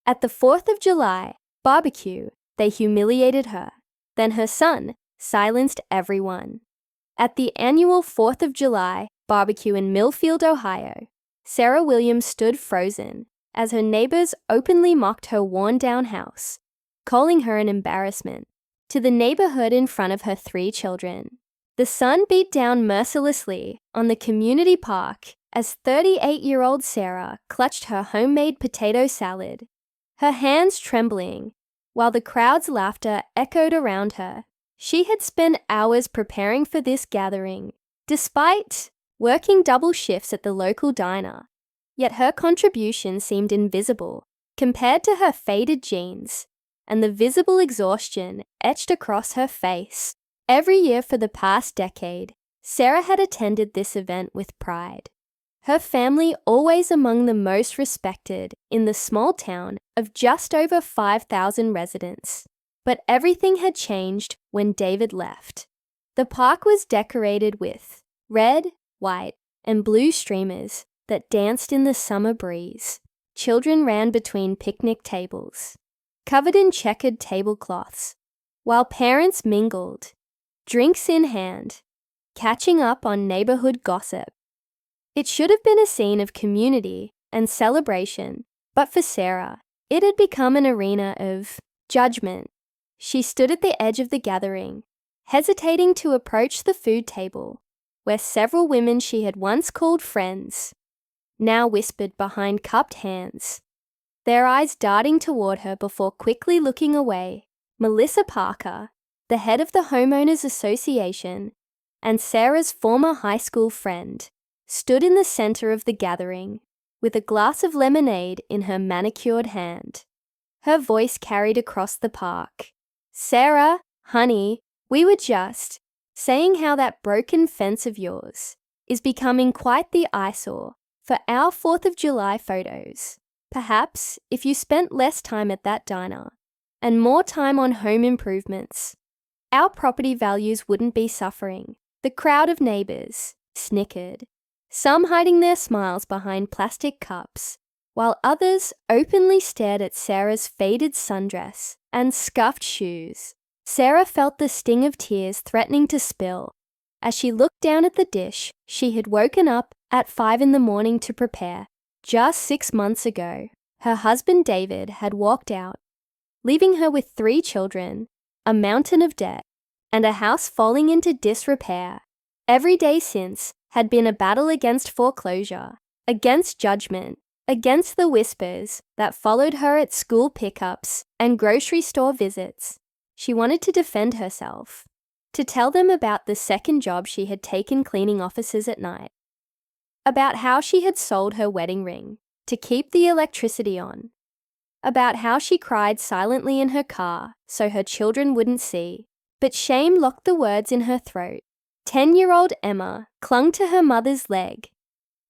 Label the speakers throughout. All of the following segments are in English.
Speaker 1: At the 4th of July barbecue, they humiliated her. Then her son silenced everyone. At the annual 4th of July barbecue in Millfield, Ohio, Sarah Williams stood frozen as her neighbors openly mocked her worn-down house, calling her an embarrassment to the neighborhood in front of her 3 children. The sun beat down mercilessly on the community park as 38-year-old Sarah clutched her homemade potato salad, her hands trembling, while the crowd's laughter echoed around her. She had spent hours preparing for this gathering, despite working double shifts at the local diner. Yet her contribution seemed invisible compared to her faded jeans and the visible exhaustion etched across her face. Every year for the past decade, Sarah had attended this event with pride. Her family always among the most respected in the small town of just over 5,000 residents. But everything had changed when David left. The park was decorated with red, white, and blue streamers that danced in the summer breeze. Children ran between picnic tables, covered in checkered tablecloths, while parents mingled, drinks in hand, catching up on neighborhood gossip. It should have been a scene of community and celebration, but for Sarah, it had become an arena of judgment. She stood at the edge of the gathering, hesitating to approach the food table, where several women she had once called friends now whispered behind cupped hands, their eyes darting toward her before quickly looking away. Melissa Parker, the head of the Homeowners Association, and Sarah's former high school friend, stood in the center of the gathering with a glass of lemonade in her manicured hand. Her voice carried across the park. "Sarah, honey, we were just saying how that broken fence of yours is becoming quite the eyesore for our 4th of July photos. Perhaps if you spent less time at that diner and more time on home improvements, our property values wouldn't be suffering." The crowd of neighbors snickered, some hiding their smiles behind plastic cups, while others openly stared at Sarah's faded sundress and scuffed shoes. Sarah felt the sting of tears threatening to spill as she looked down at the dish she had woken up at 5 in the morning to prepare. Just 6 months ago, her husband David had walked out, leaving her with 3 children, a mountain of debt, and a house falling into disrepair. Every day since had been a battle against foreclosure, against judgment, against the whispers that followed her at school pickups and grocery store visits. She wanted to defend herself, to tell them about the second job she had taken cleaning offices at night, about how she had sold her wedding ring to keep the electricity on, about how she cried silently in her car so her children wouldn't see. But shame locked the words in her throat. 10-year-old Emma clung to her mother's leg,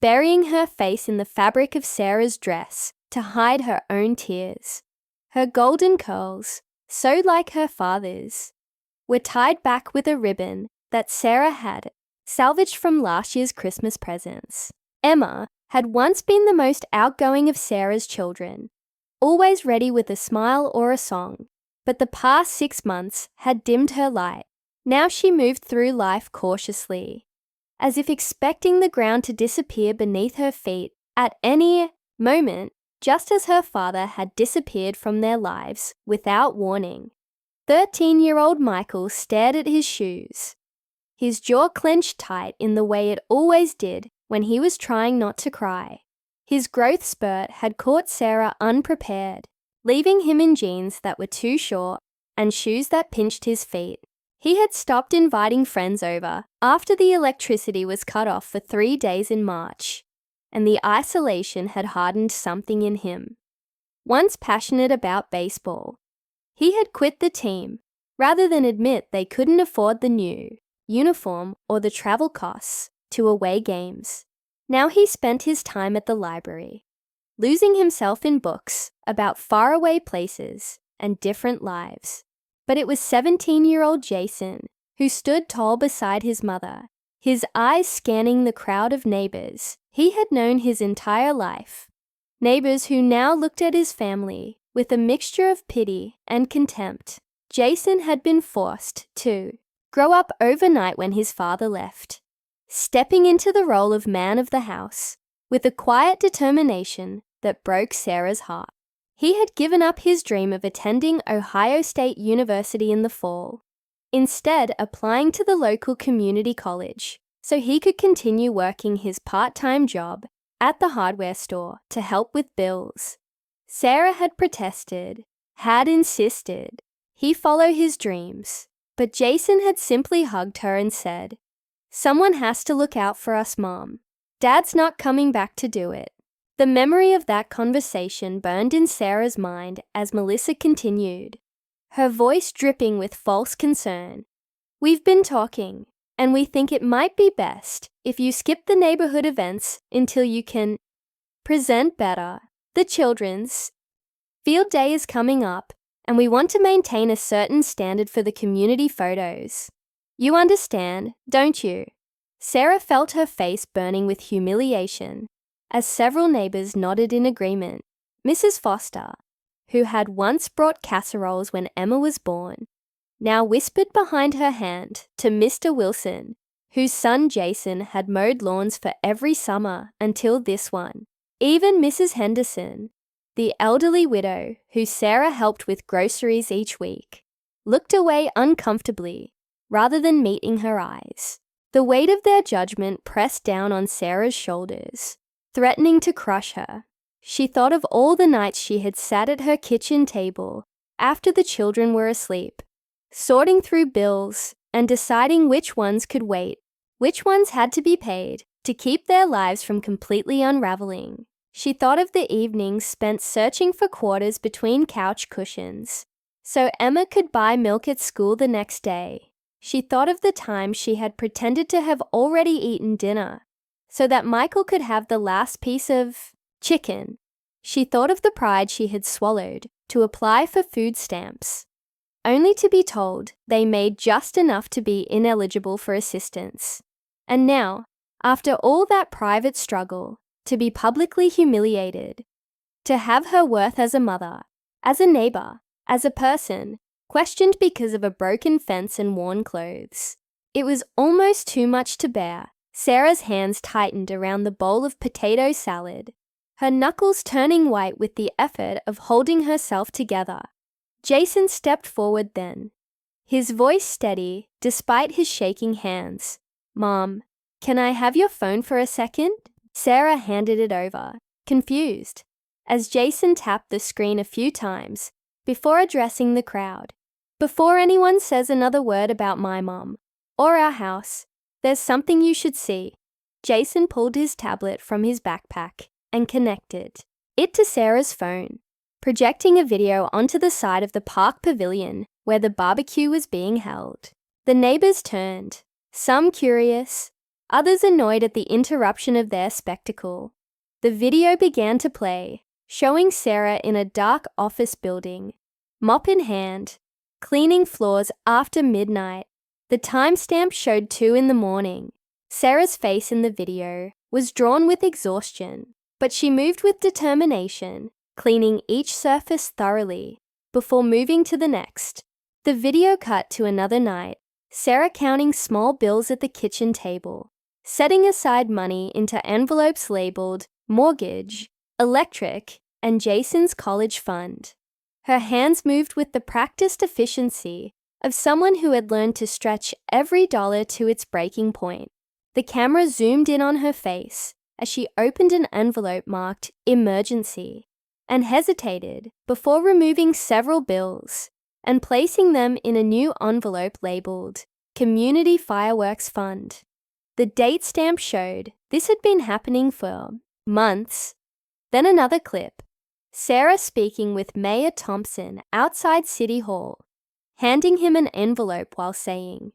Speaker 1: burying her face in the fabric of Sarah's dress to hide her own tears. Her golden curls, so like her father's, were tied back with a ribbon that Sarah had salvaged from last year's Christmas presents. Emma had once been the most outgoing of Sarah's children, always ready with a smile or a song. But the past 6 months had dimmed her light. Now she moved through life cautiously, as if expecting the ground to disappear beneath her feet at any moment, just as her father had disappeared from their lives without warning. 13-year-old Michael stared at his shoes, his jaw clenched tight in the way it always did when he was trying not to cry. His growth spurt had caught Sarah unprepared, leaving him in jeans that were too short and shoes that pinched his feet. He had stopped inviting friends over after the electricity was cut off for 3 days in March, and the isolation had hardened something in him. Once passionate about baseball, he had quit the team rather than admit they couldn't afford the new uniform or the travel costs to away games. Now he spent his time at the library, losing himself in books about faraway places and different lives. But it was 17-year-old Jason who stood tall beside his mother, his eyes scanning the crowd of neighbors he had known his entire life. Neighbors who now looked at his family with a mixture of pity and contempt. Jason had been forced to grow up overnight when his father left, stepping into the role of man of the house with a quiet determination that broke Sarah's heart. He had given up his dream of attending Ohio State University in the fall, instead applying to the local community college so he could continue working his part-time job at the hardware store to help with bills. Sarah had protested, had insisted he follow his dreams, but Jason had simply hugged her and said, "Someone has to look out for us, Mom. Dad's not coming back to do it." The memory of that conversation burned in Sarah's mind as Melissa continued, her voice dripping with false concern. "We've been talking, and we think it might be best if you skip the neighborhood events until you can present better. The children's field day is coming up, and we want to maintain a certain standard for the community photos. You understand, don't you?" Sarah felt her face burning with humiliation as several neighbors nodded in agreement. Mrs. Foster, who had once brought casseroles when Emma was born, now whispered behind her hand to Mr. Wilson, whose son Jason had mowed lawns for every summer until this one. Even Mrs. Henderson, the elderly widow who Sarah helped with groceries each week, looked away uncomfortably rather than meeting her eyes. The weight of their judgment pressed down on Sarah's shoulders, threatening to crush her. She thought of all the nights she had sat at her kitchen table after the children were asleep, sorting through bills and deciding which ones could wait, which ones had to be paid to keep their lives from completely unraveling. She thought of the evenings spent searching for quarters between couch cushions so Emma could buy milk at school the next day. She thought of the time she had pretended to have already eaten dinner so that Michael could have the last piece of chicken. She thought of the pride she had swallowed to apply for food stamps, only to be told they made just enough to be ineligible for assistance. And now, after all that private struggle, to be publicly humiliated, to have her worth as a mother, as a neighbor, as a person, questioned because of a broken fence and worn clothes. It was almost too much to bear. Sarah's hands tightened around the bowl of potato salad, her knuckles turning white with the effort of holding herself together. Jason stepped forward then, his voice steady despite his shaking hands. "Mom, can I have your phone for a second?" Sarah handed it over, confused, as Jason tapped the screen a few times before addressing the crowd. "Before anyone says another word about my mom or our house, there's something you should see." Jason pulled his tablet from his backpack and connected it to Sarah's phone, projecting a video onto the side of the park pavilion where the barbecue was being held. The neighbors turned, some curious, others annoyed at the interruption of their spectacle. The video began to play, showing Sarah in a dark office building, mop in hand, cleaning floors after midnight. The timestamp showed 2 a.m. Sarah's face in the video was drawn with exhaustion, but she moved with determination, cleaning each surface thoroughly before moving to the next. The video cut to another night, Sarah counting small bills at the kitchen table, setting aside money into envelopes labeled mortgage, electric, and Jason's college fund. Her hands moved with the practiced efficiency of someone who had learned to stretch every dollar to its breaking point. The camera zoomed in on her face as she opened an envelope marked emergency and hesitated before removing several bills and placing them in a new envelope labeled Community Fireworks Fund. The date stamp showed this had been happening for months. Then another clip, Sarah speaking with Mayor Thompson outside City Hall, handing him an envelope while saying,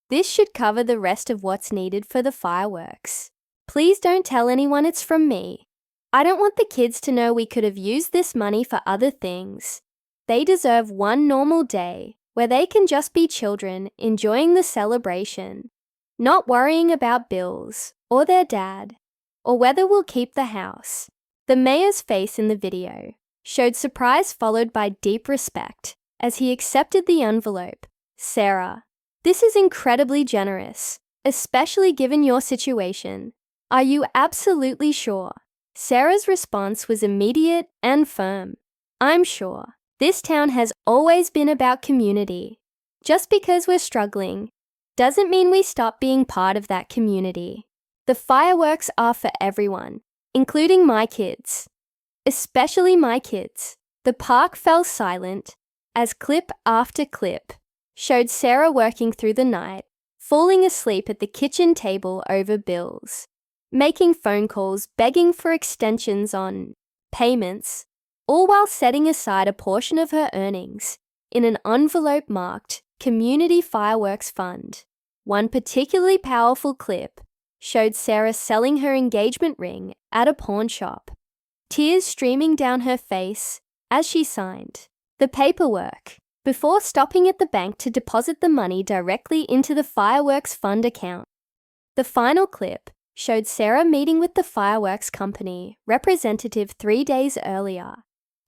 Speaker 1: "This should cover the rest of what's needed for the fireworks. Please don't tell anyone it's from me. I don't want the kids to know we could have used this money for other things. They deserve one normal day where they can just be children enjoying the celebration, not worrying about bills or their dad or whether we'll keep the house." The mayor's face in the video showed surprise followed by deep respect as he accepted the envelope. Sarah, this is incredibly generous, especially given your situation. Are you absolutely sure? Sarah's response was immediate and firm. I'm sure. This town has always been about community. Just because we're struggling doesn't mean we stop being part of that community. The fireworks are for everyone, including my kids. Especially my kids. The park fell silent as clip after clip showed Sarah working through the night, falling asleep at the kitchen table over bills, making phone calls begging for extensions on payments, all while setting aside a portion of her earnings in an envelope marked Community Fireworks Fund. One particularly powerful clip showed Sarah selling her engagement ring at a pawn shop, tears streaming down her face as she signed the paperwork before stopping at the bank to deposit the money directly into the fireworks fund account. The final clip showed Sarah meeting with the fireworks company representative 3 days earlier,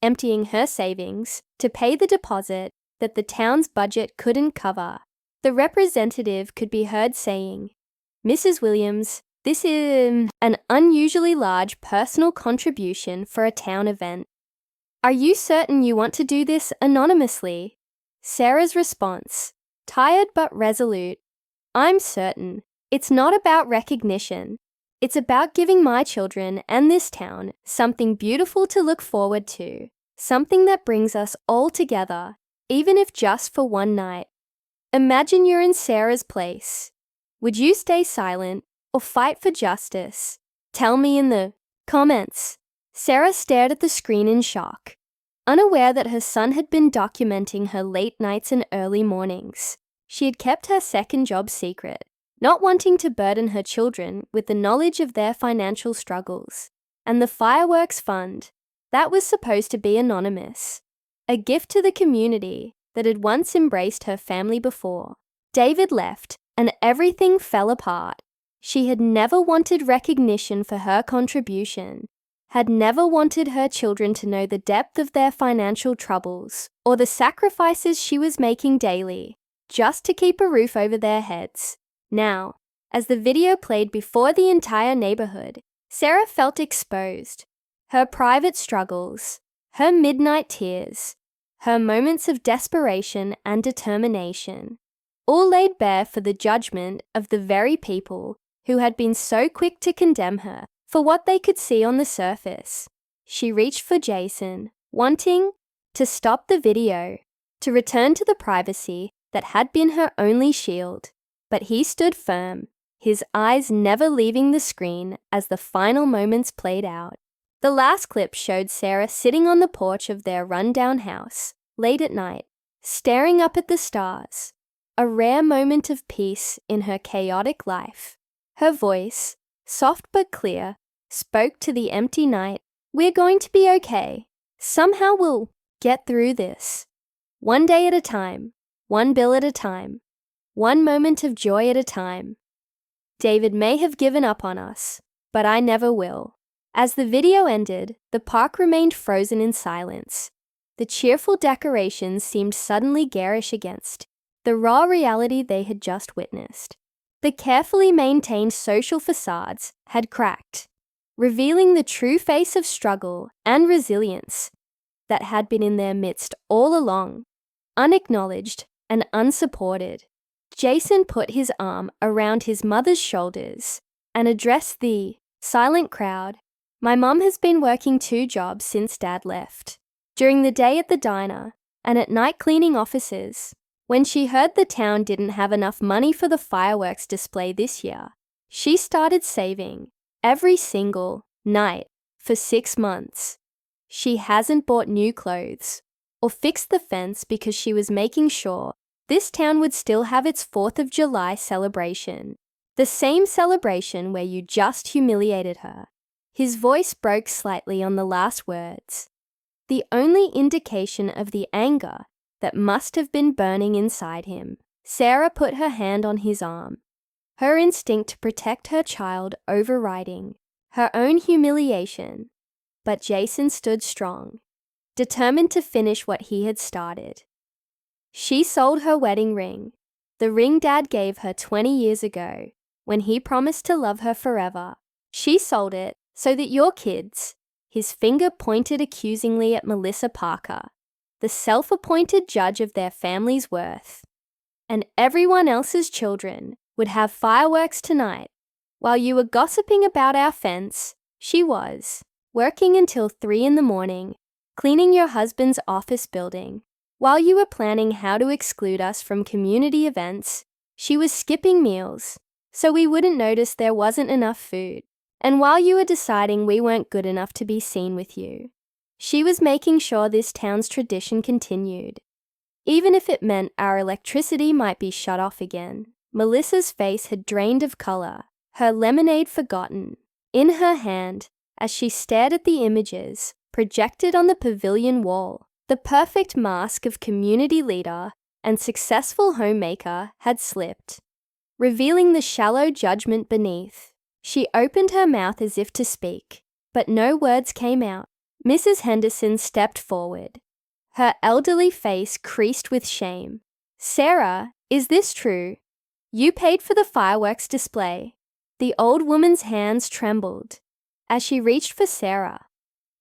Speaker 1: emptying her savings to pay the deposit that the town's budget couldn't cover. The representative could be heard saying, "Mrs. Williams, this is an unusually large personal contribution for a town event. Are you certain you want to do this anonymously?" Sarah's response, tired but resolute, "I'm certain. It's not about recognition. It's about giving my children and this town something beautiful to look forward to, something that brings us all together, even if just for one night." Imagine you're in Sarah's place. Would you stay silent or fight for justice? Tell me in the comments. Sarah stared at the screen in shock, unaware that her son had been documenting her late nights and early mornings. She had kept her second job secret, not wanting to burden her children with the knowledge of their financial struggles. And the fireworks fund, that was supposed to be anonymous, a gift to the community that had once embraced her family before. David left, and everything fell apart. She had never wanted recognition for her contribution, had never wanted her children to know the depth of their financial troubles or the sacrifices she was making daily just to keep a roof over their heads. Now, as the video played before the entire neighborhood, Sarah felt exposed. Her private struggles, her midnight tears, her moments of desperation and determination, all laid bare for the judgment of the very people who had been so quick to condemn her for what they could see on the surface. She reached for Jason, wanting to stop the video, to return to the privacy that had been her only shield. But he stood firm, his eyes never leaving the screen as the final moments played out. The last clip showed Sarah sitting on the porch of their rundown house, late at night, staring up at the stars, a rare moment of peace in her chaotic life. Her voice, soft but clear, spoke to the empty night. "We're going to be okay. Somehow we'll get through this. One day at a time, one bill at a time, one moment of joy at a time. David may have given up on us, but I never will." As the video ended, the park remained frozen in silence. The cheerful decorations seemed suddenly garish against the raw reality they had just witnessed. The carefully maintained social facades had cracked, revealing the true face of struggle and resilience that had been in their midst all along. Unacknowledged and unsupported, Jason put his arm around his mother's shoulders and addressed the silent crowd. "My mom has been working 2 jobs since Dad left, during the day at the diner and at night cleaning offices. When she heard the town didn't have enough money for the fireworks display this year, she started saving every single night for 6 months. She hasn't bought new clothes or fixed the fence because she was making sure this town would still have its 4th of July celebration, the same celebration where you just humiliated her." His voice broke slightly on the last words, the only indication of the anger that must have been burning inside him. Sarah put her hand on his arm, her instinct to protect her child overriding her own humiliation. But Jason stood strong. determined to finish what he had started. She sold her wedding ring, the ring Dad gave her 20 years ago when he promised to love her forever. She sold it so that your kids, his finger pointed accusingly at Melissa Parker, the self-appointed judge of their family's worth, and everyone else's children would have fireworks tonight. While you were gossiping about our fence, she was working until 3 in the morning, cleaning your husband's office building. While you were planning how to exclude us from community events, she was skipping meals so we wouldn't notice there wasn't enough food. And while you were deciding we weren't good enough to be seen with you, she was making sure this town's tradition continued, even if it meant our electricity might be shut off again. Melissa's face had drained of color, her lemonade forgotten, in her hand as she stared at the images projected on the pavilion wall. The perfect mask of community leader and successful homemaker had slipped, revealing the shallow judgment beneath. She opened her mouth as if to speak, but no words came out. Mrs. Henderson stepped forward, her elderly face creased with shame. "Sarah, is this true? You paid for the fireworks display." The old woman's hands trembled as she reached for Sarah,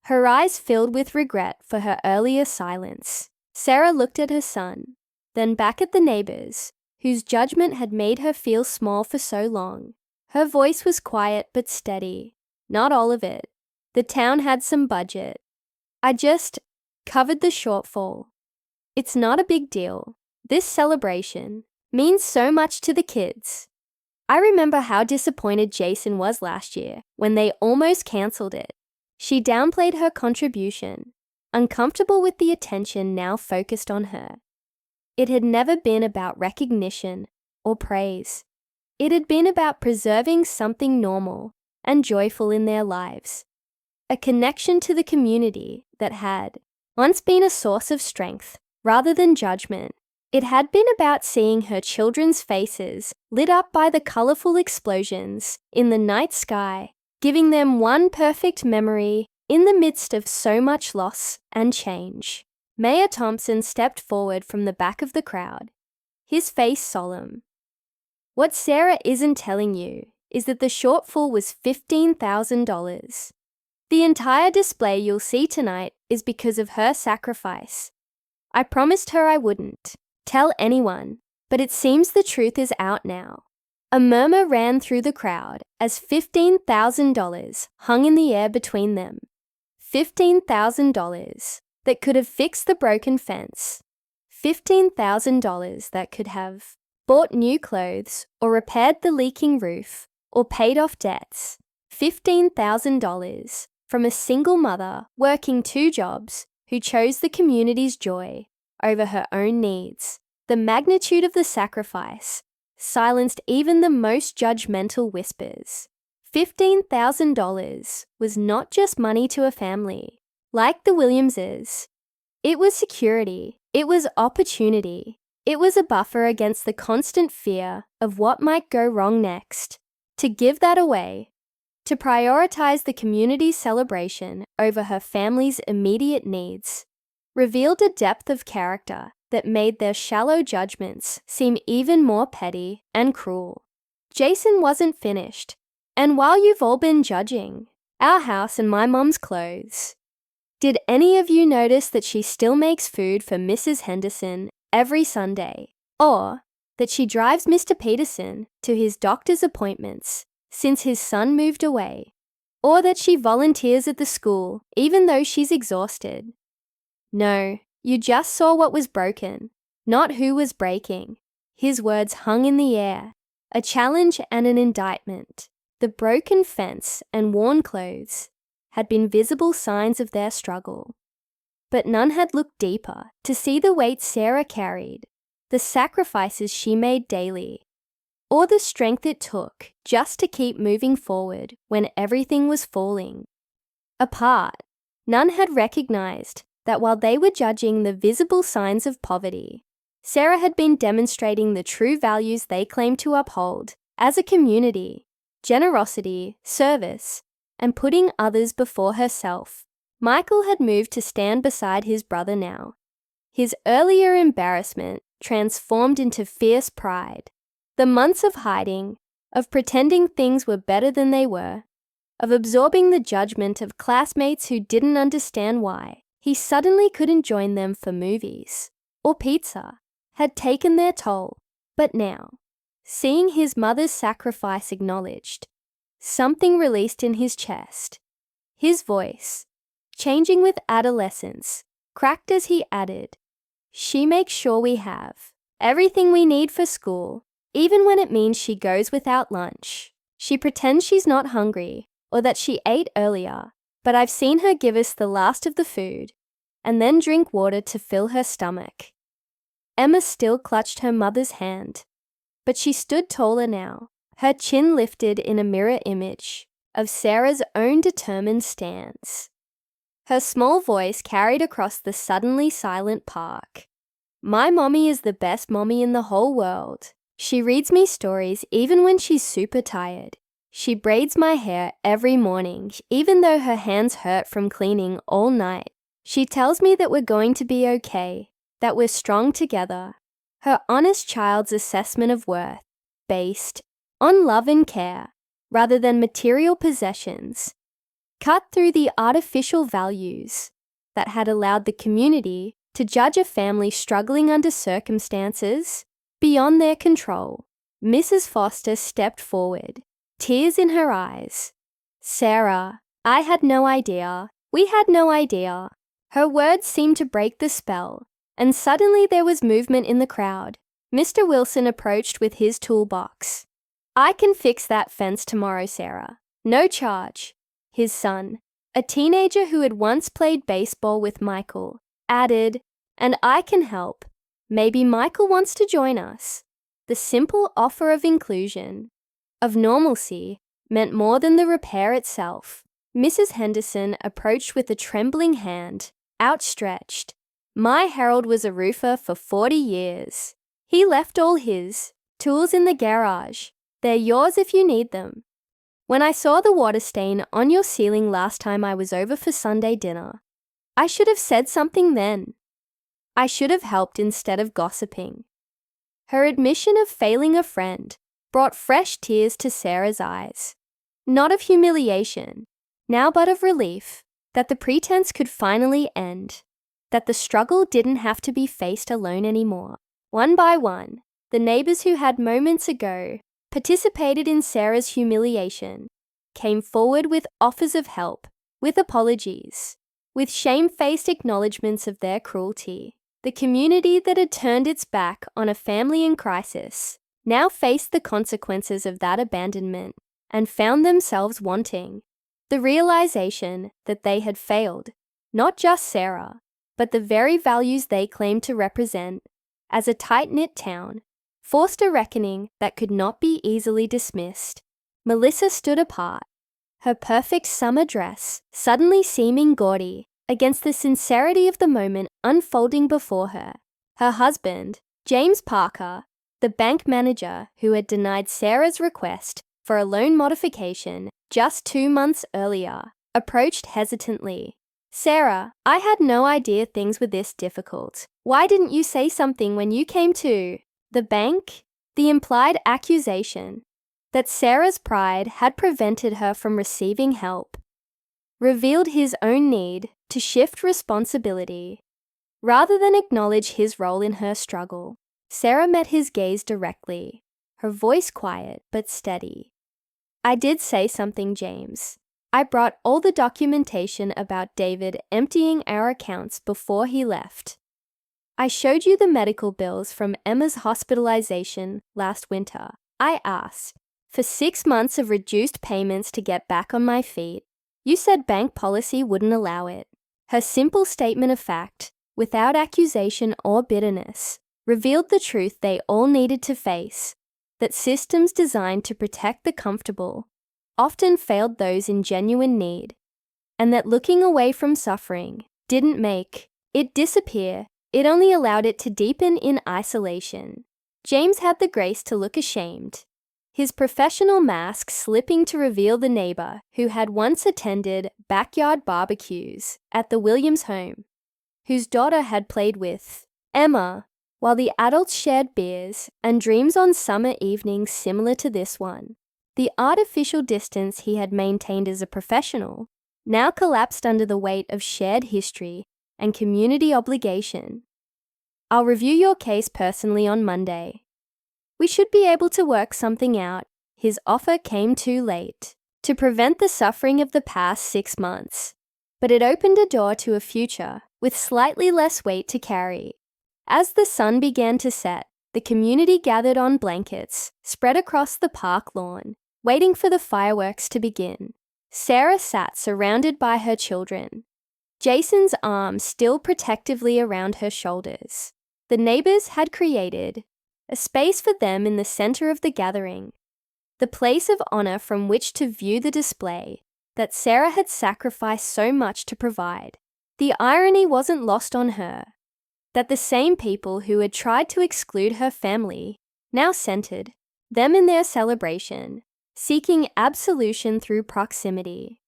Speaker 1: her eyes filled with regret for her earlier silence. Sarah looked at her son, then back at the neighbors, whose judgment had made her feel small for so long. Her voice was quiet but steady. "Not all of it. The town had some budget. I just covered the shortfall. It's not a big deal. This celebration means so much to the kids. I remember how disappointed Jason was last year when they almost cancelled it." She downplayed her contribution, uncomfortable with the attention now focused on her. It had never been about recognition or praise. It had been about preserving something normal and joyful in their lives, a connection to the community that had once been a source of strength rather than judgment. It had been about seeing her children's faces lit up by the colorful explosions in the night sky, giving them one perfect memory in the midst of so much loss and change. Mayor Thompson stepped forward from the back of the crowd, his face solemn. "What Sarah isn't telling you is that the shortfall was $15,000. The entire display you'll see tonight is because of her sacrifice. I promised her I wouldn't tell anyone, but it seems the truth is out now." A murmur ran through the crowd as $15,000 hung in the air between them. $15,000 that could have fixed the broken fence. $15,000 that could have bought new clothes or repaired the leaking roof or paid off debts. $15,000 from a single mother working 2 jobs who chose the community's joy over her own needs. The magnitude of the sacrifice silenced even the most judgmental whispers. $15,000 was not just money to a family like the Williamses. It was security. It was opportunity. It was a buffer against the constant fear of what might go wrong next. To give that away, to prioritize the community's celebration over her family's immediate needs, revealed a depth of character that made their shallow judgments seem even more petty and cruel. Jason wasn't finished, and while you've all been judging our house and my mom's clothes, did any of you notice that she still makes food for Mrs. Henderson every Sunday, or that she drives Mr. Peterson to his doctor's appointments since his son moved away, or that she volunteers at the school even though she's exhausted? No, you just saw what was broken, not who was breaking. His words hung in the air, a challenge and an indictment. The broken fence and worn clothes had been visible signs of their struggle, but none had looked deeper to see the weight Sarah carried, the sacrifices she made daily, or the strength it took just to keep moving forward when everything was falling apart. None had recognized that while they were judging the visible signs of poverty, Sarah had been demonstrating the true values they claimed to uphold as a community: generosity, service, and putting others before herself. Michael had moved to stand beside his brother now. His earlier embarrassment transformed into fierce pride. The months of hiding, of pretending things were better than they were, of absorbing the judgment of classmates who didn't understand why he suddenly couldn't join them for movies or pizza, had taken their toll. But now, seeing his mother's sacrifice acknowledged, something released in his chest. His voice, changing with adolescence, cracked as he added, "She makes sure we have everything we need for school, even when it means she goes without lunch. She pretends she's not hungry or that she ate earlier, but I've seen her give us the last of the food and then drink water to fill her stomach." Emma still clutched her mother's hand, but she stood taller now, her chin lifted in a mirror image of Sarah's own determined stance. Her small voice carried across the suddenly silent park. "My mommy is the best mommy in the whole world. She reads me stories even when she's super tired. She braids my hair every morning, even though her hands hurt from cleaning all night. She tells me that we're going to be okay, that we're strong together." Her honest child's assessment of worth, based on love and care, rather than material possessions, cut through the artificial values that had allowed the community to judge a family struggling under circumstances beyond their control. Mrs. Foster stepped forward, tears in her eyes. "Sarah, I had no idea. We had no idea." Her words seemed to break the spell, and suddenly there was movement in the crowd. Mr. Wilson approached with his toolbox. "I can fix that fence tomorrow, Sarah. No charge." His son, a teenager who had once played baseball with Michael, added, "And I can help. Maybe Michael wants to join us." The simple offer of inclusion, of normalcy, meant more than the repair itself. Mrs. Henderson approached with a trembling hand, outstretched. "My Harold was a roofer for 40 years. He left all his tools in the garage. They're yours if you need them. When I saw the water stain on your ceiling last time I was over for Sunday dinner, I should have said something then. I should have helped instead of gossiping." Her admission of failing a friend brought fresh tears to Sarah's eyes, not of humiliation, now but of relief that the pretense could finally end, that the struggle didn't have to be faced alone anymore. One by one, the neighbors who had moments ago participated in Sarah's humiliation came forward with offers of help, with apologies, with shamefaced acknowledgments of their cruelty. The community that had turned its back on a family in crisis now faced the consequences of that abandonment and found themselves wanting the realization that they had failed, not just Sarah, but the very values they claimed to represent. As a tight-knit town forced a reckoning that could not be easily dismissed, Melissa stood apart, her perfect summer dress suddenly seeming gaudy against the sincerity of the moment unfolding before her. Her husband, James Parker, the bank manager who had denied Sarah's request for a loan modification just 2 months earlier, approached hesitantly. "Sarah, I had no idea things were this difficult. Why didn't you say something when you came to the bank?" The implied accusation that Sarah's pride had prevented her from receiving help revealed his own need to shift responsibility. Rather than acknowledge his role in her struggle, Sarah met his gaze directly, her voice quiet but steady. "I did say something, James. I brought all the documentation about David emptying our accounts before he left. I showed you the medical bills from Emma's hospitalization last winter. I asked for 6 months of reduced payments to get back on my feet. You said bank policy wouldn't allow it." Her simple statement of fact, without accusation or bitterness, revealed the truth they all needed to face, that systems designed to protect the comfortable often failed those in genuine need, and that looking away from suffering didn't make it disappear, it only allowed it to deepen in isolation. James had the grace to look ashamed, his professional mask slipping to reveal the neighbor who had once attended backyard barbecues at the Williams home, whose daughter had played with Emma, while the adults shared beers and dreams on summer evenings similar to this one. The artificial distance he had maintained as a professional now collapsed under the weight of shared history and community obligation. I'll review your case personally on Monday. We should be able to work something out. His offer came too late to prevent the suffering of the past 6 months, but it opened a door to a future with slightly less weight to carry. As the sun began to set, the community gathered on blankets spread across the park lawn, waiting for the fireworks to begin. Sarah sat surrounded by her children, Jason's arms still protectively around her shoulders. The neighbors had created a space for them in the center of the gathering, the place of honor from which to view the display that Sarah had sacrificed so much to provide. The irony wasn't lost on her that the same people who had tried to exclude her family now centered them in their celebration, seeking absolution through proximity.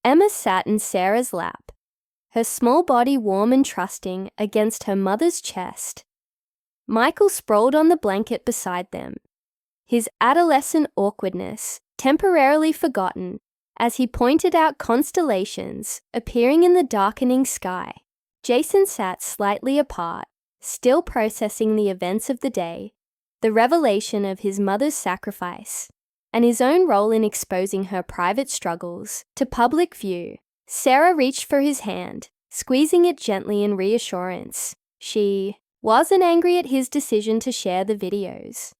Speaker 1: Emma sat in Sarah's lap, her small body warm and trusting against her mother's chest. Michael sprawled on the blanket beside them, his adolescent awkwardness temporarily forgotten as he pointed out constellations appearing in the darkening sky. Jason sat slightly apart, still processing the events of the day, the revelation of his mother's sacrifice, and his own role in exposing her private struggles to public view. Sarah reached for his hand, squeezing it gently in reassurance. She wasn't angry at his decision to share the videos.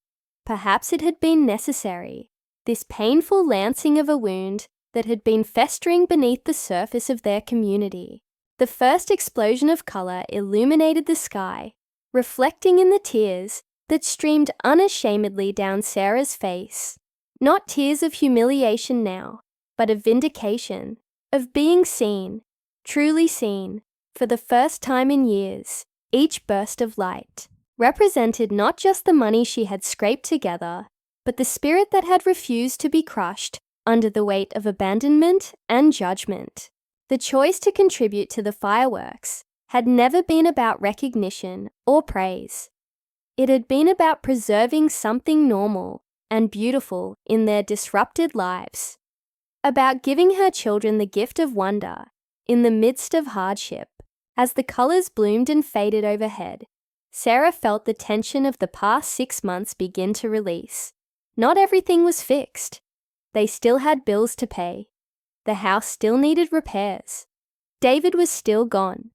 Speaker 1: Perhaps it had been necessary, this painful lancing of a wound that had been festering beneath the surface of their community. The first explosion of color illuminated the sky, reflecting in the tears that streamed unashamedly down Sarah's face. Not tears of humiliation now, but of vindication, of being seen, truly seen, for the first time in years. Each burst of light represented not just the money she had scraped together, but the spirit that had refused to be crushed under the weight of abandonment and judgment. The choice to contribute to the fireworks had never been about recognition or praise. It had been about preserving something normal and beautiful in their disrupted lives, about giving her children the gift of wonder in the midst of hardship. As the colors bloomed and faded overhead, Sarah felt the tension of the past 6 months begin to release. Not everything was fixed. They still had bills to pay. The house still needed repairs. David was still gone,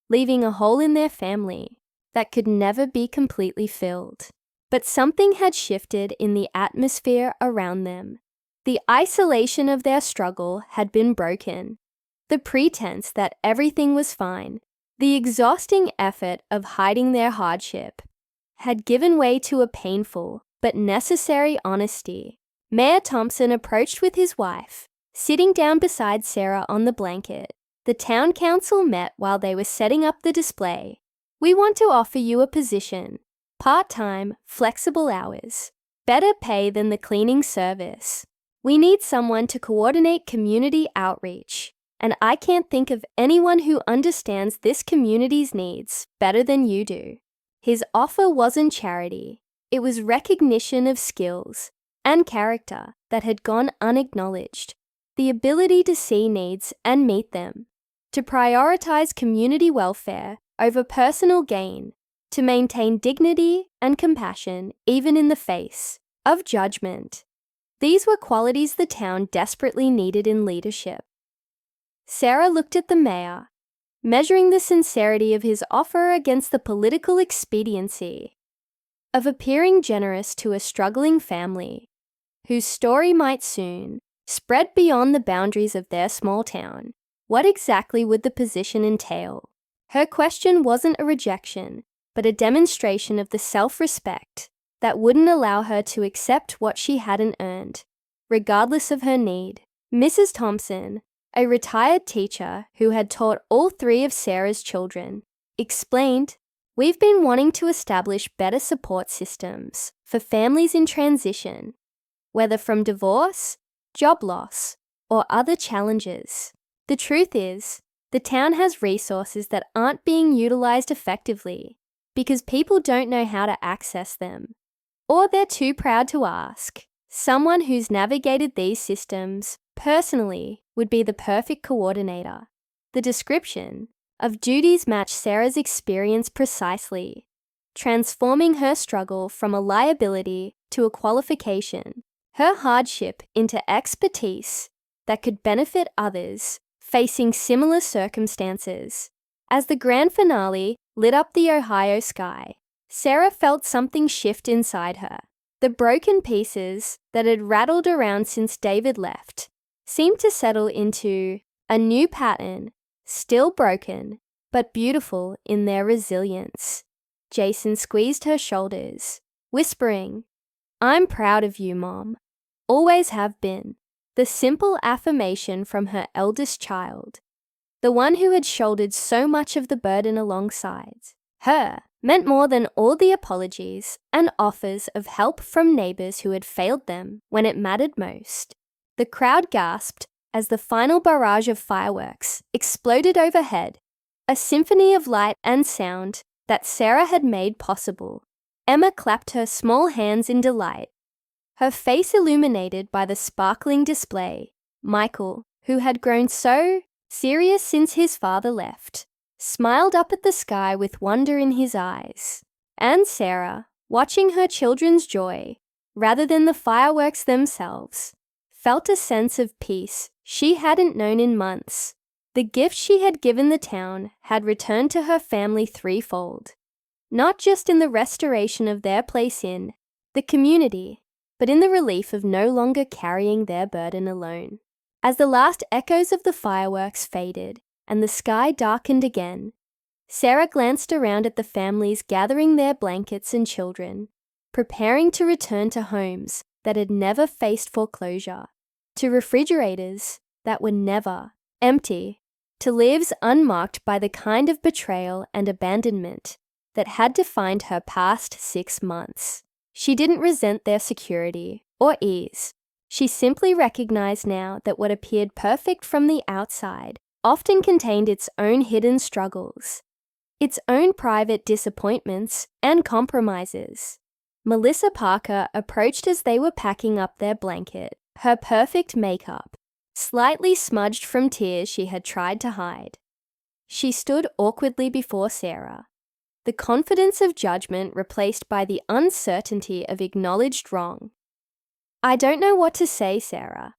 Speaker 1: leaving a hole in their family that could never be completely filled. But something had shifted in the atmosphere around them. The isolation of their struggle had been broken. The pretense that everything was fine, the exhausting effort of hiding their hardship, had given way to a painful but necessary honesty. Mayor Thompson approached with his wife, sitting down beside Sarah on the blanket. The town council met while they were setting up the display. "We want to offer you a position. Part-time, flexible hours. Better pay than the cleaning service. We need someone to coordinate community outreach, and I can't think of anyone who understands this community's needs better than you do." His offer wasn't charity. It was recognition of skills and character that had gone unacknowledged. The ability to see needs and meet them, to prioritize community welfare over personal gain, to maintain dignity and compassion even in the face of judgment. These were qualities the town desperately needed in leadership. Sarah looked at the mayor, measuring the sincerity of his offer against the political expediency of appearing generous to a struggling family whose story might soon spread beyond the boundaries of their small town. What exactly would the position entail? Her question wasn't a rejection, but a demonstration of the self-respect that wouldn't allow her to accept what she hadn't earned, regardless of her need. Mrs. Thompson, a retired teacher who had taught all 3 of Sarah's children, explained, "We've been wanting to establish better support systems for families in transition. whether from divorce, job loss, or other challenges. The truth is, the town has resources that aren't being utilized effectively because people don't know how to access them, or they're too proud to ask. Someone who's navigated these systems personally would be the perfect coordinator. The description of duties match Sarah's experience precisely, transforming her struggle from a liability to a qualification, her hardship into expertise that could benefit others facing similar circumstances. As the grand finale lit up the Ohio sky, Sarah felt something shift inside her. The broken pieces that had rattled around since David left seemed to settle into a new pattern, still broken, but beautiful in their resilience. Jason squeezed her shoulders, whispering, "I'm proud of you, Mom. Always have been." The simple affirmation from her eldest child, the one who had shouldered so much of the burden alongside her, meant more than all the apologies and offers of help from neighbors who had failed them when it mattered most. The crowd gasped as the final barrage of fireworks exploded overhead, a symphony of light and sound that Sarah had made possible. Emma clapped her small hands in delight, her face illuminated by the sparkling display. Michael, who had grown so serious since his father left, smiled up at the sky with wonder in his eyes. And Sarah, watching her children's joy, rather than the fireworks themselves, felt a sense of peace she hadn't known in months. The gift she had given the town had returned to her family threefold, not just in the restoration of their place in the community, but in the relief of no longer carrying their burden alone. As the last echoes of the fireworks faded and the sky darkened again, Sarah glanced around at the families gathering their blankets and children, preparing to return to homes that had never faced foreclosure, to refrigerators that were never empty, to lives unmarked by the kind of betrayal and abandonment that had defined her past 6 months. She didn't resent their security or ease. She simply recognized now that what appeared perfect from the outside often contained its own hidden struggles, its own private disappointments and compromises. Melissa Parker approached as they were packing up their blanket, her perfect makeup slightly smudged from tears she had tried to hide. She stood awkwardly before Sarah, the confidence of judgment replaced by the uncertainty of acknowledged wrong. "I don't know what to say, Sarah.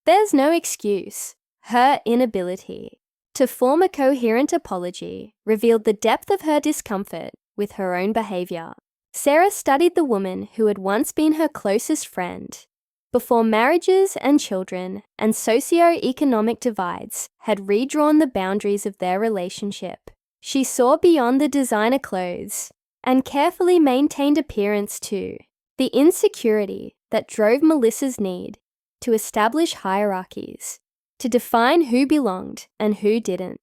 Speaker 1: There's no excuse." Her inability to form a coherent apology revealed the depth of her discomfort with her own behavior. Sarah studied the woman who had once been her closest friend, before marriages and children and socio-economic divides had redrawn the boundaries of their relationship. She saw beyond the designer clothes and carefully maintained appearance to the insecurity that drove Melissa's need to establish hierarchies, to define who belonged and who didn't.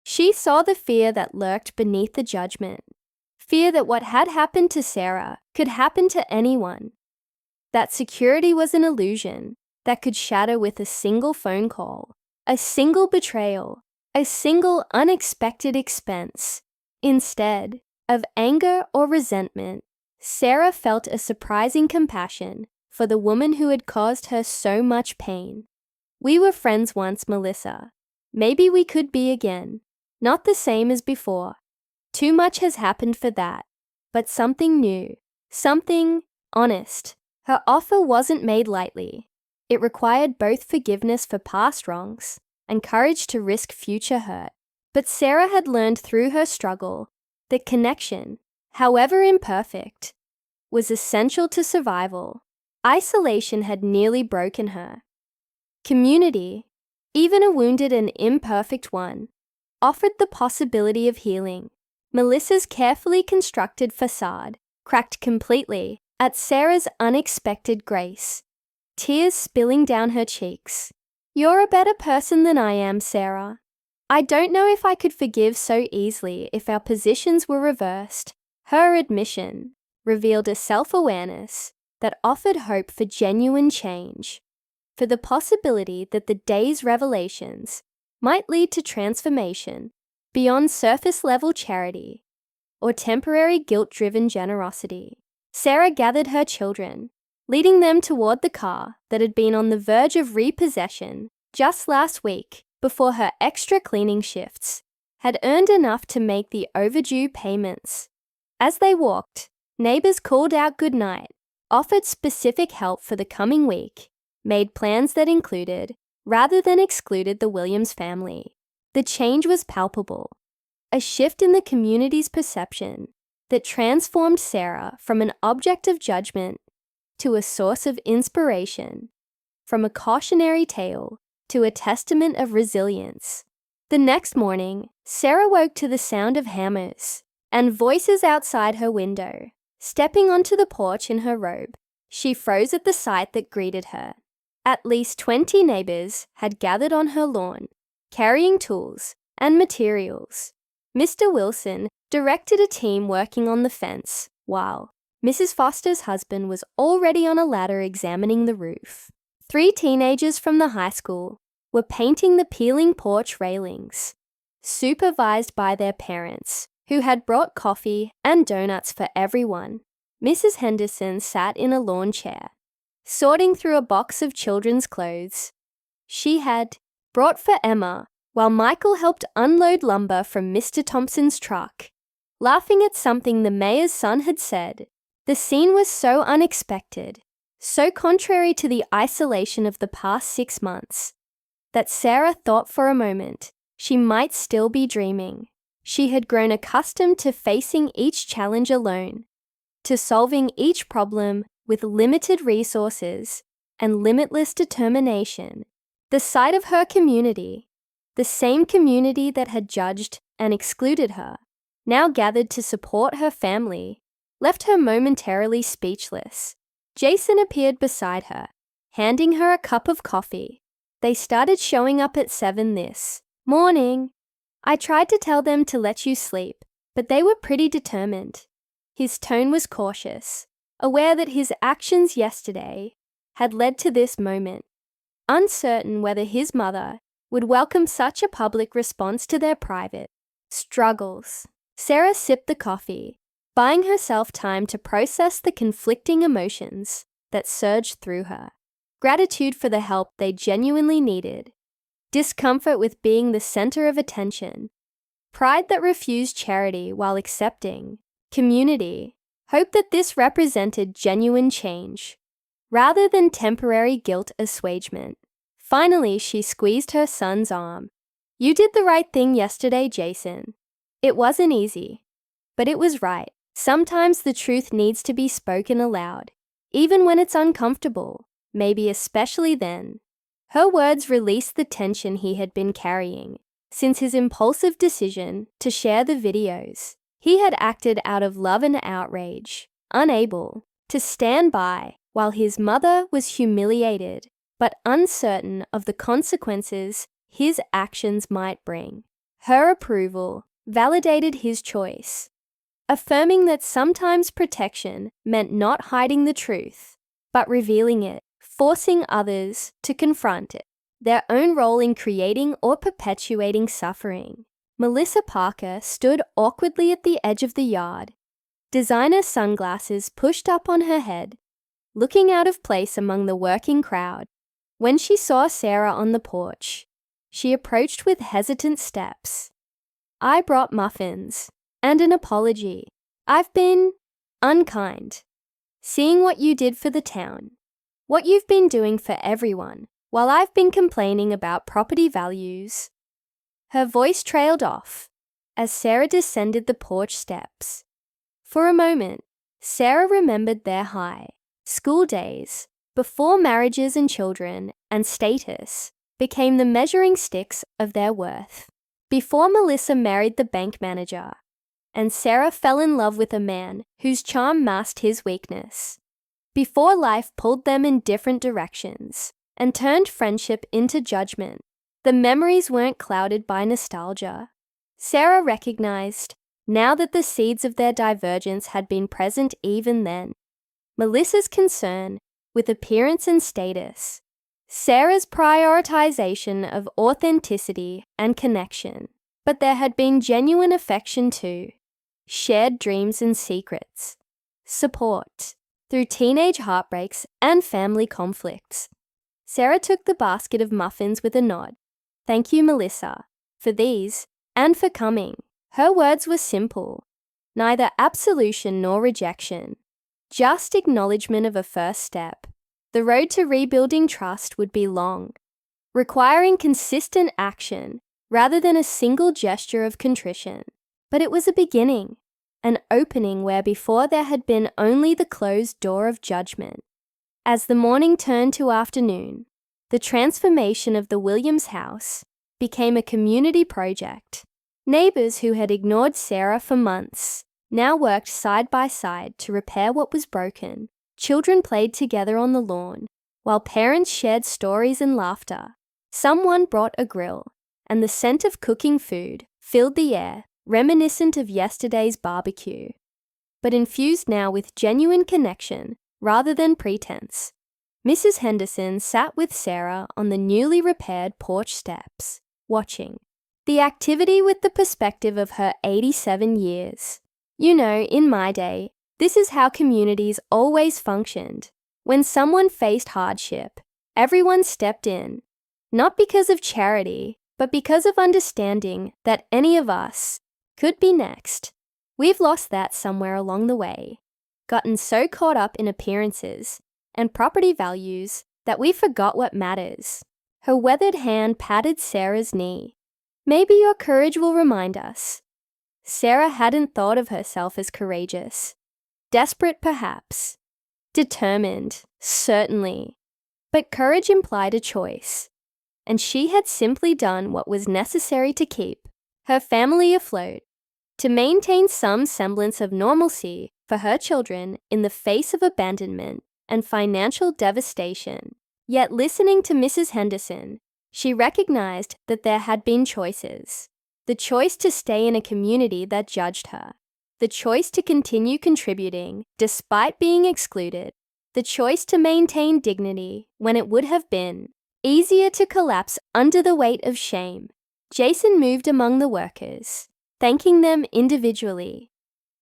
Speaker 1: She saw the fear that lurked beneath the judgment, fear that what had happened to Sarah could happen to anyone, that security was an illusion that could shatter with a single phone call, a single betrayal, a single unexpected expense. Instead of anger or resentment, Sarah felt a surprising compassion for the woman who had caused her so much pain. "We were friends once, Melissa. Maybe we could be again. Not the same as before. Too much has happened for that. But something new. Something honest." Her offer wasn't made lightly. It required both forgiveness for past wrongs and courage to risk future hurt. But Sarah had learned through her struggle that connection, however imperfect, was essential to survival. Isolation had nearly broken her. Community, even a wounded and imperfect one, offered the possibility of healing. Melissa's carefully constructed facade cracked completely at Sarah's unexpected grace, tears spilling down her cheeks. "You're a better person than I am, Sarah. I don't know if I could forgive so easily if our positions were reversed." Her admission revealed a self-awareness that offered hope for genuine change, for the possibility that the day's revelations might lead to transformation beyond surface-level charity or temporary guilt-driven generosity. Sarah gathered her children, leading them toward the car that had been on the verge of repossession just last week before her extra cleaning shifts had earned enough to make the overdue payments. As they walked, neighbors called out goodnight, offered specific help for the coming week, made plans that included, rather than excluded, the Williams family. The change was palpable, a shift in the community's perception that transformed Sarah from an object of judgment to a source of inspiration, from a cautionary tale to a testament of resilience. The next morning, Sarah woke to the sound of hammers and voices outside her window. Stepping onto the porch in her robe, she froze at the sight that greeted her. At least 20 neighbors had gathered on her lawn, carrying tools and materials. Mr. Wilson directed a team working on the fence, while Mrs. Foster's husband was already on a ladder examining the roof. 3 teenagers from the high school were painting the peeling porch railings, supervised by their parents, who had brought coffee and donuts for everyone. Mrs. Henderson sat in a lawn chair, sorting through a box of children's clothes she had brought for Emma, while Michael helped unload lumber from Mr. Thompson's truck. Laughing at something the mayor's son had said, the scene was so unexpected, so contrary to the isolation of the past 6 months, that Sarah thought for a moment she might still be dreaming. She had grown accustomed to facing each challenge alone, to solving each problem with limited resources and limitless determination. The sight of her community, the same community that had judged and excluded her, now gathered to support her family, left her momentarily speechless. Jason appeared beside her, handing her a cup of coffee. They started showing up at 7 this morning. I tried to tell them to let you sleep, but they were pretty determined. His tone was cautious, aware that his actions yesterday had led to this moment, uncertain whether his mother would welcome such a public response to their private struggles. Sarah sipped the coffee, buying herself time to process the conflicting emotions that surged through her. Gratitude for the help they genuinely needed, discomfort with being the center of attention, pride that refused charity while accepting community, hope that this represented genuine change, rather than temporary guilt assuagement. Finally, she squeezed her son's arm. You did the right thing yesterday, Jason. It wasn't easy, but it was right. Sometimes the truth needs to be spoken aloud, even when it's uncomfortable, maybe especially then. Her words released the tension he had been carrying since his impulsive decision to share the videos. He had acted out of love and outrage, unable to stand by while his mother was humiliated, but uncertain of the consequences his actions might bring. Her approval validated his choice, affirming that sometimes protection meant not hiding the truth, but revealing it, forcing others to confront it, their own role in creating or perpetuating suffering. Melissa Parker stood awkwardly at the edge of the yard, designer sunglasses pushed up on her head, looking out of place among the working crowd. When she saw Sarah on the porch, she approached with hesitant steps. I brought muffins and an apology. I've been unkind. Seeing what you did for the town, what you've been doing for everyone, while I've been complaining about property values. Her voice trailed off as Sarah descended the porch steps. For a moment, Sarah remembered their high school days, before marriages and children and status became the measuring sticks of their worth. Before Melissa married the bank manager, and Sarah fell in love with a man whose charm masked his weakness. Before life pulled them in different directions and turned friendship into judgment, the memories weren't clouded by nostalgia. Sarah recognized, now that the seeds of their divergence had been present even then. Melissa's concern with appearance and status, Sarah's prioritization of authenticity and connection. But there had been genuine affection too, shared dreams and secrets, support through teenage heartbreaks and family conflicts. Sarah took the basket of muffins with a nod. Thank you, Melissa, for these and for coming. Her words were simple, neither absolution nor rejection, just acknowledgement of a first step. The road to rebuilding trust would be long, requiring consistent action rather than a single gesture of contrition. But it was a beginning, an opening where before there had been only the closed door of judgment. As the morning turned to afternoon, the transformation of the Williams house became a community project. Neighbors who had ignored Sarah for months now worked side by side to repair what was broken. Children played together on the lawn, while parents shared stories and laughter. Someone brought a grill, and the scent of cooking food filled the air, reminiscent of yesterday's barbecue, but infused now with genuine connection rather than pretense. Mrs. Henderson sat with Sarah on the newly repaired porch steps, watching the activity with the perspective of her 87 years. You know, in my day, this is how communities always functioned. When someone faced hardship, everyone stepped in, not because of charity, but because of understanding that any of us could be next. We've lost that somewhere along the way, gotten so caught up in appearances and property values that we forgot what matters. Her weathered hand patted Sarah's knee. Maybe your courage will remind us. Sarah hadn't thought of herself as courageous. Desperate, perhaps. Determined, certainly. But courage implied a choice, and she had simply done what was necessary to keep her family afloat, to maintain some semblance of normalcy for her children in the face of abandonment and financial devastation. Yet listening to Mrs. Henderson, she recognized that there had been choices. The choice to stay in a community that judged her. The choice to continue contributing despite being excluded. The choice to maintain dignity when it would have been easier to collapse under the weight of shame. Jason moved among the workers, thanking them individually.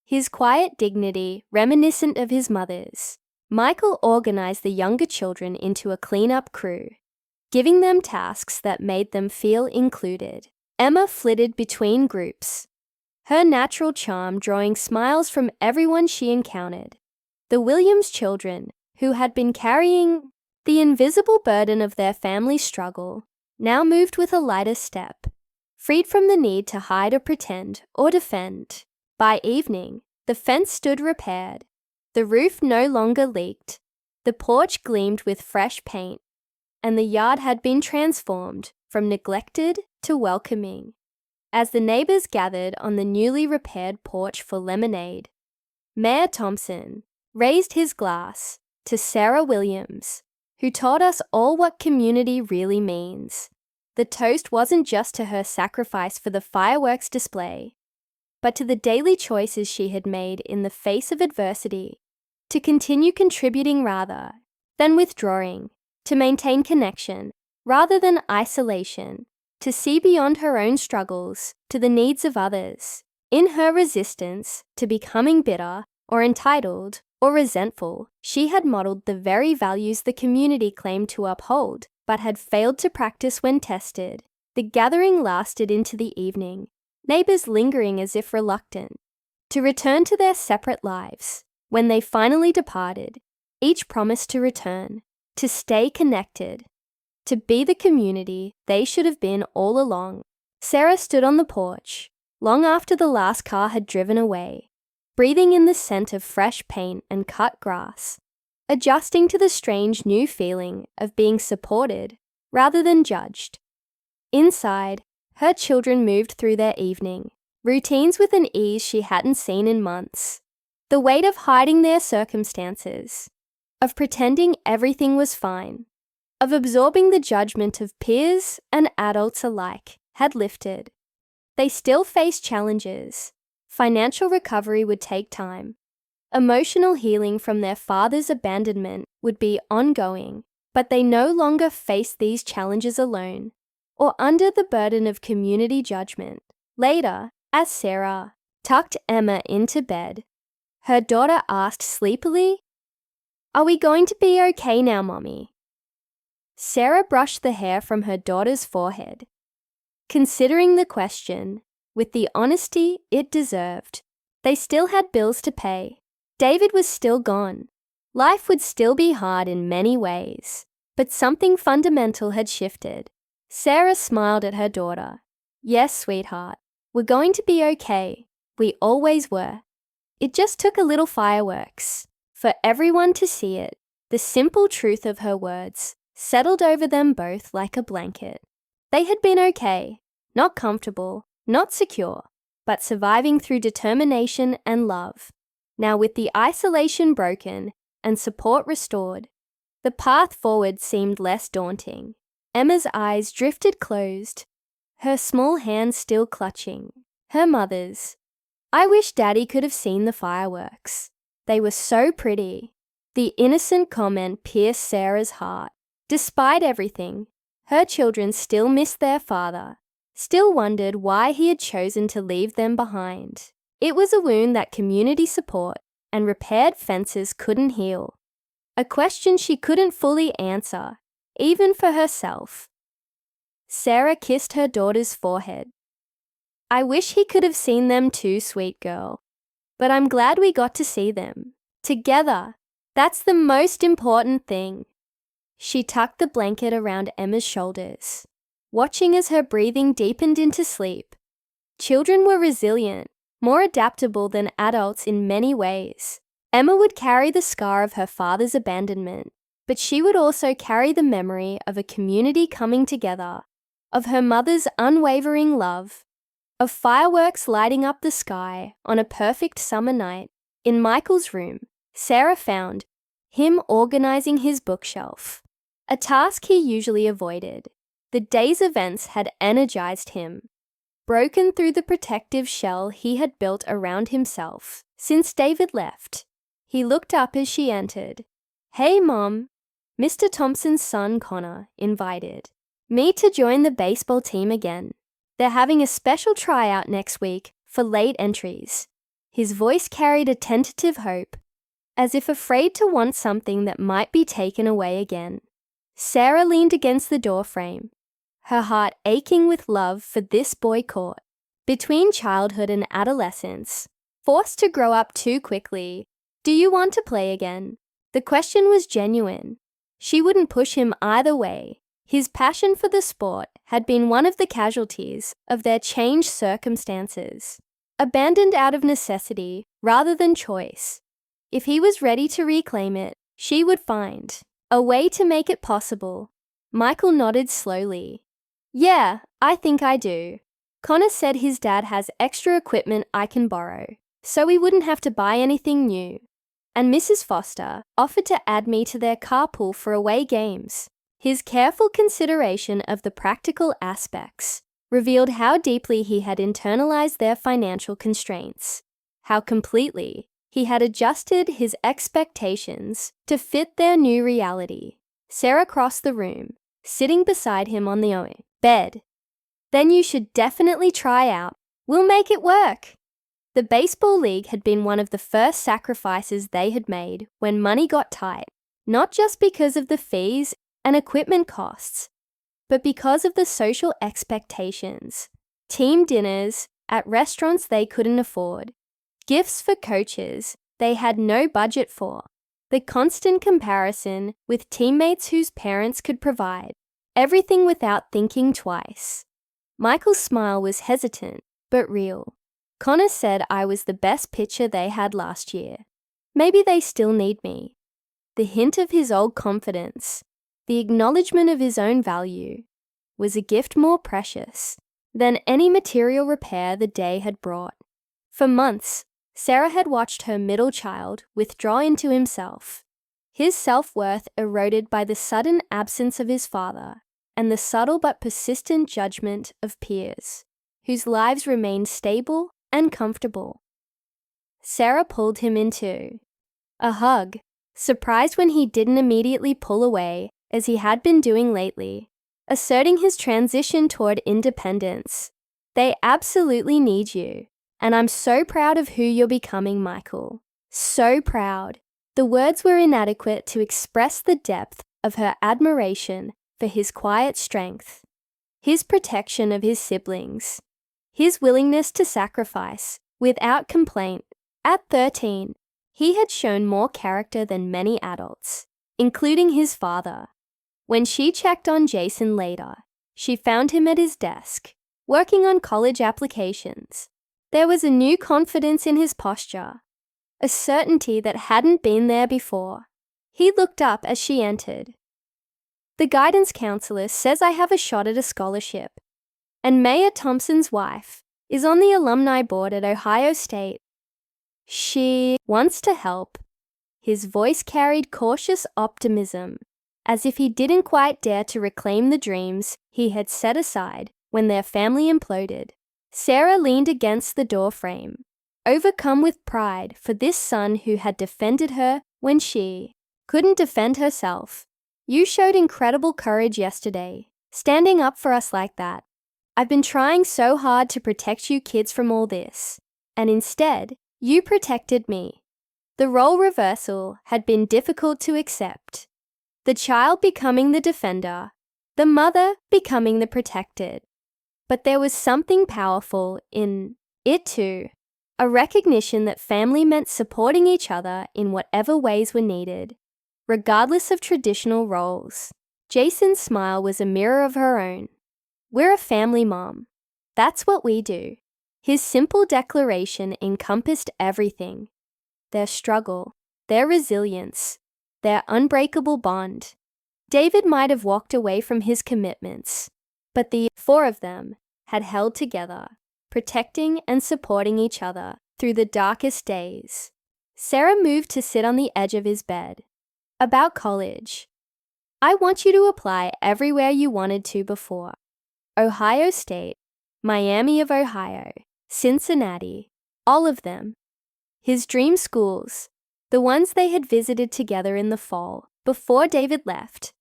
Speaker 1: His quiet dignity reminiscent of his mother's. Michael organized the younger children into a cleanup crew, giving them tasks that made them feel included. Emma flitted between groups, her natural charm drawing smiles from everyone she encountered. The Williams children, who had been carrying the invisible burden of their family struggle, now moved with a lighter step, freed from the need to hide or pretend or defend. By evening, the fence stood repaired. The roof no longer leaked. The porch gleamed with fresh paint, and the yard had been transformed from neglected to welcoming. As the neighbors gathered on the newly repaired porch for lemonade, Mayor Thompson raised his glass to Sarah Williams, who taught us all what community really means. The toast wasn't just to her sacrifice for the fireworks display, but to the daily choices she had made in the face of adversity, to continue contributing rather than withdrawing, to maintain connection rather than isolation, to see beyond her own struggles to the needs of others. In her resistance to becoming bitter or entitled or resentful, she had modeled the very values the community claimed to uphold, but had failed to practice when tested. The gathering lasted into the evening, neighbors lingering as if reluctant to return to their separate lives. When they finally departed, each promised to return, to stay connected, to be the community they should have been all along. Sarah stood on the porch, long after the last car had driven away, breathing in the scent of fresh paint and cut grass, adjusting to the strange new feeling of being supported rather than judged. Inside, her children moved through their evening, routines with an ease she hadn't seen in months. The weight of hiding their circumstances, of pretending everything was fine, of absorbing the judgment of peers and adults alike had lifted. They still faced challenges. Financial recovery would take time. Emotional healing from their father's abandonment would be ongoing, but they no longer faced these challenges alone or under the burden of community judgment. Later, as Sarah tucked Emma into bed, her daughter asked sleepily, "Are we going to be okay now, Mommy?" Sarah brushed the hair from her daughter's forehead, considering the question with the honesty it deserved. They still had bills to pay. David was still gone. Life would still be hard in many ways, but something fundamental had shifted. Sarah smiled at her daughter. "Yes, sweetheart, we're going to be okay. We always were. It just took a little fireworks for everyone to see it." The simple truth of her words settled over them both like a blanket. They had been okay, not comfortable, not secure, but surviving through determination and love. Now, with the isolation broken and support restored, the path forward seemed less daunting. Emma's eyes drifted closed, her small hands still clutching her mother's. "I wish Daddy could have seen the fireworks. They were so pretty." The innocent comment pierced Sarah's heart. Despite everything, her children still missed their father, still wondered why he had chosen to leave them behind. It was a wound that community support and repaired fences couldn't heal. A question she couldn't fully answer, even for herself. Sarah kissed her daughter's forehead. "I wish he could have seen them too, sweet girl. But I'm glad we got to see them. Together. That's the most important thing." She tucked the blanket around Emma's shoulders, watching as her breathing deepened into sleep. Children were resilient, more adaptable than adults in many ways. Emma would carry the scar of her father's abandonment, but she would also carry the memory of a community coming together, of her mother's unwavering love, of fireworks lighting up the sky on a perfect summer night. In Michael's room, Sarah found him organizing his bookshelf, a task he usually avoided. The day's events had energized him, broken through the protective shell he had built around himself since David left. He looked up as she entered. "Hey, Mom." Mr. Thompson's son Connor invited me to join the baseball team again. They're having a special tryout next week for late entries. His voice carried a tentative hope, as if afraid to want something that might be taken away again. Sarah leaned against the doorframe, her heart aching with love for this boy caught between childhood and adolescence, forced to grow up too quickly. "Do you want to play again?" The question was genuine. She wouldn't push him either way. His passion for the sport had been one of the casualties of their changed circumstances, abandoned out of necessity rather than choice. If he was ready to reclaim it, she would find a way to make it possible. Michael nodded slowly. "Yeah, I think I do. Connor said his dad has extra equipment I can borrow, so we wouldn't have to buy anything new. And Mrs. Foster offered to add me to their carpool for away games." His careful consideration of the practical aspects revealed how deeply he had internalized their financial constraints, how completely he had adjusted his expectations to fit their new reality. Sarah crossed the room, sitting beside him on the bed. "Then you should definitely try out. We'll make it work." The baseball league had been one of the first sacrifices they had made when money got tight, not just because of the fees and equipment costs, but because of the social expectations. Team dinners at restaurants they couldn't afford, gifts for coaches they had no budget for, the constant comparison with teammates whose parents could provide, everything without thinking twice. Michael's smile was hesitant, but real. "Connor said I was the best pitcher they had last year. Maybe they still need me." The hint of his old confidence, the acknowledgement of his own value, was a gift more precious than any material repair the day had brought. For months, Sarah had watched her middle child withdraw into himself, his self-worth eroded by the sudden absence of his father and the subtle but persistent judgment of peers, whose lives remained stable and comfortable. Sarah pulled him into a hug, surprised when he didn't immediately pull away as he had been doing lately, asserting his transition toward independence. They absolutely need you, and I'm so proud of who you're becoming, Michael. So proud. The words were inadequate to express the depth of her admiration for his quiet strength, his protection of his siblings, his willingness to sacrifice without complaint. At 13, he had shown more character than many adults, including his father. When she checked on Jason later, she found him at his desk, working on college applications. There was a new confidence in his posture, a certainty that hadn't been there before. He looked up as she entered. The guidance counselor says I have a shot at a scholarship, and Mayor Thompson's wife is on the alumni board at Ohio State. She wants to help. His voice carried cautious optimism, as if he didn't quite dare to reclaim the dreams he had set aside when their family imploded. Sarah leaned against the doorframe, overcome with pride for this son who had defended her when she couldn't defend herself. You showed incredible courage yesterday, standing up for us like that. I've been trying so hard to protect you kids from all this, and instead, you protected me. The role reversal had been difficult to accept. The child becoming the defender, the mother becoming the protected. But there was something powerful in it too, a recognition that family meant supporting each other in whatever ways were needed, regardless of traditional roles. Jason's smile was a mirror of her own. We're a family, Mom. That's what we do. His simple declaration encompassed everything. Their struggle, their resilience, their unbreakable bond. David might have walked away from his commitments, but the four of them had held together, protecting and supporting each other through the darkest days. Sarah moved to sit on the edge of his bed. About college. I want you to apply everywhere you wanted to before. Ohio State, Miami of Ohio, Cincinnati, all of them. His dream schools, the ones they had visited together in the fall, before David left,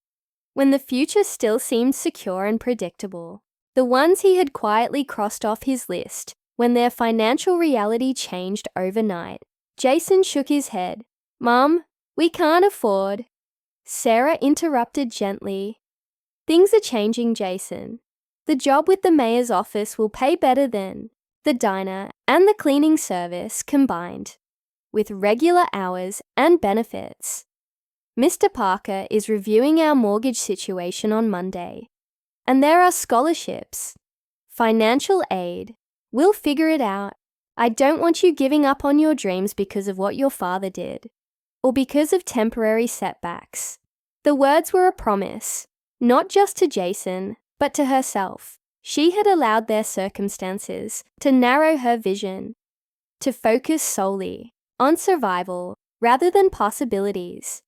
Speaker 1: when the future still seemed secure and predictable. The ones he had quietly crossed off his list when their financial reality changed overnight. Jason shook his head. Mom, we can't afford. Sarah interrupted gently. Things are changing, Jason. The job with the mayor's office will pay better than the diner and the cleaning service combined, with regular hours and benefits. Mr. Parker is reviewing our mortgage situation on Monday, and there are scholarships, financial aid. We'll figure it out. I don't want you giving up on your dreams because of what your father did, or because of temporary setbacks. The words were a promise, not just to Jason, but to herself. She had allowed their circumstances to narrow her vision, to focus solely on survival rather than possibilities.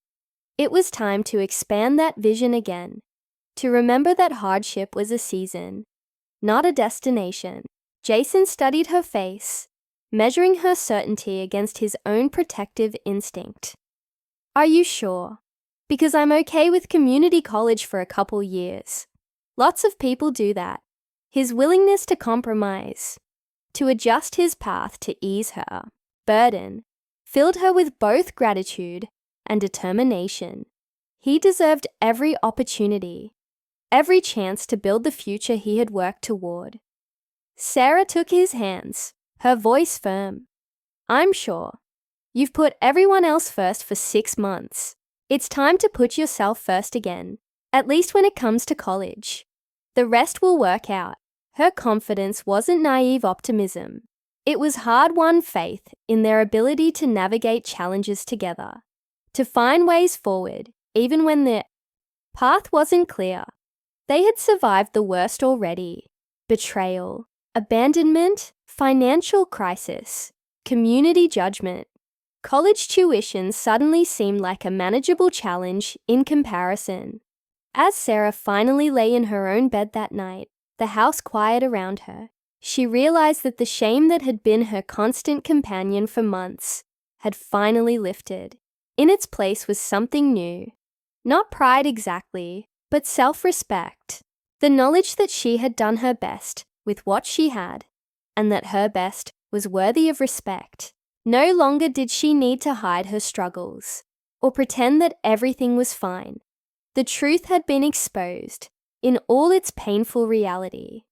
Speaker 1: It was time to expand that vision again, to remember that hardship was a season, not a destination. Jason studied her face, measuring her certainty against his own protective instinct. Are you sure? Because I'm okay with community college for a couple years. Lots of people do that. His willingness to compromise, to adjust his path to ease her burden, filled her with both gratitude and determination. He deserved every opportunity, every chance to build the future he had worked toward. Sarah took his hands, her voice firm. I'm sure. You've put everyone else first for 6 months. It's time to put yourself first again, at least when it comes to college. The rest will work out. Her confidence wasn't naive optimism. It was hard-won faith in their ability to navigate challenges together, to find ways forward, even when the path wasn't clear. They had survived the worst already: betrayal, abandonment, financial crisis, community judgment. College tuition suddenly seemed like a manageable challenge in comparison. As Sarah finally lay in her own bed that night, the house quiet around her, She realized that the shame that had been her constant companion for months had finally lifted. In its place was something new. Not pride exactly, but self-respect. The knowledge that she had done her best with what she had, and that her best was worthy of respect. No longer did she need to hide her struggles, or pretend that everything was fine. The truth had been exposed in all its painful reality.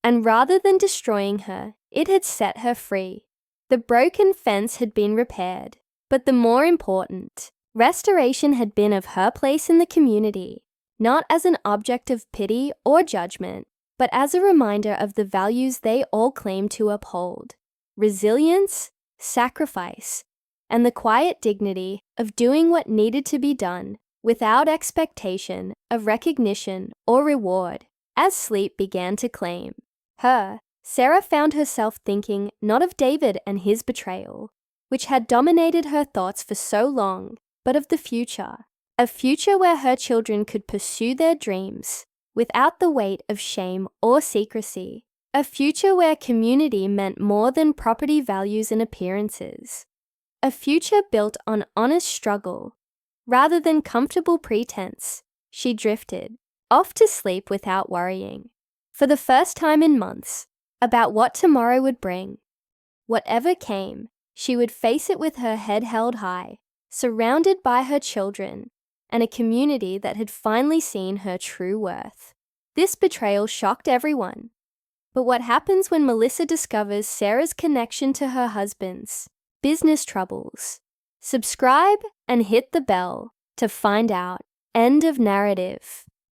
Speaker 1: And rather than destroying her, it had set her free. The broken fence had been repaired, but the more important, restoration had been of her place in the community, not as an object of pity or judgment, but as a reminder of the values they all claimed to uphold: resilience, sacrifice, and the quiet dignity of doing what needed to be done without expectation of recognition or reward. As sleep began to claim her, Sarah found herself thinking not of David and his betrayal, which had dominated her thoughts for so long, but of the future. A future where her children could pursue their dreams without the weight of shame or secrecy. A future where community meant more than property values and appearances. A future built on honest struggle rather than comfortable pretense. She drifted off to sleep without worrying, for the first time in months, about what tomorrow would bring. Whatever came, she would face it with her head held high, surrounded by her children and a community that had finally seen her true worth. This betrayal shocked everyone. But what happens when Melissa discovers Sarah's connection to her husband's business troubles? Subscribe and hit the bell to find out. End of narrative.